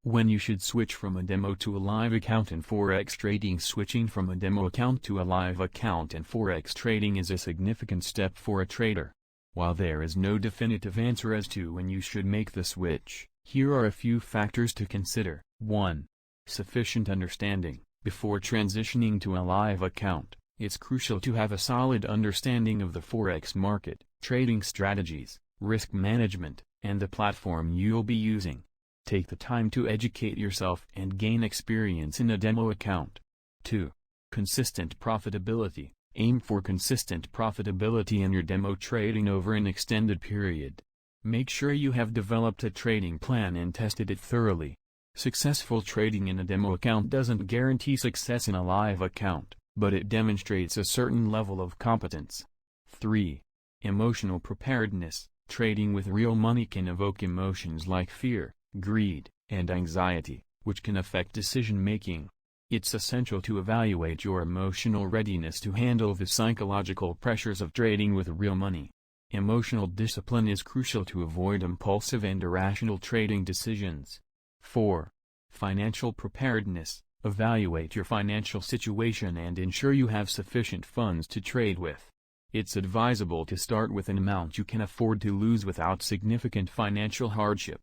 When you should switch from a demo to a live account in forex trading. Switching from a demo account to a live account in forex trading is a significant step for a trader. While there is no definitive answer as to when you should make the switch, here are a few factors to consider. 1. Sufficient understanding. Before transitioning to a live account, it's crucial to have a solid understanding of the forex market, trading strategies, risk management, and the platform you'll be using. Take the time to educate yourself and gain experience in a demo account. 2. Consistent profitability. Aim for consistent profitability in your demo trading over an extended period. Make sure you have developed a trading plan and tested it thoroughly. Successful trading in a demo account doesn't guarantee success in a live account, but it demonstrates a certain level of competence. 3. Emotional preparedness. Trading with real money can evoke emotions like fear, greed, and anxiety, which can affect decision-making. It's essential to evaluate your emotional readiness to handle the psychological pressures of trading with real money. Emotional discipline is crucial to avoid impulsive and irrational trading decisions. 4. Financial preparedness. Evaluate your financial situation and ensure you have sufficient funds to trade with. It's advisable to start with an amount you can afford to lose without significant financial hardship.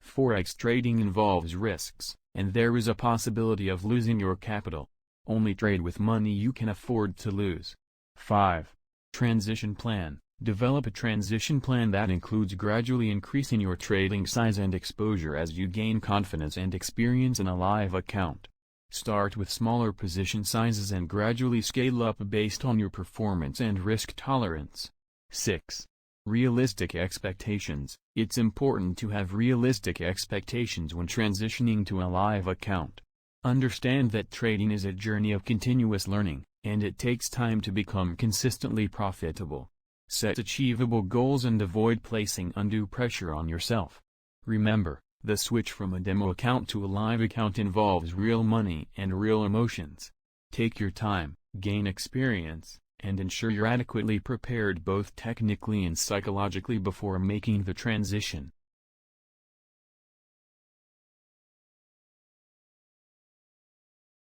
Forex trading involves risks, and there is a possibility of losing your capital. Only trade with money you can afford to lose. 5. Transition plan. Develop a transition plan that includes gradually increasing your trading size and exposure as you gain confidence and experience in a live account. Start with smaller position sizes and gradually scale up based on your performance and risk tolerance. 6. Realistic expectations. It's important to have realistic expectations when transitioning to a live account. Understand that trading is a journey of continuous learning, and it takes time to become consistently profitable. Set achievable goals and avoid placing undue pressure on yourself. Remember, the switch from a demo account to a live account involves real money and real emotions. Take your time, gain experience, and ensure you're adequately prepared both technically and psychologically before making the transition.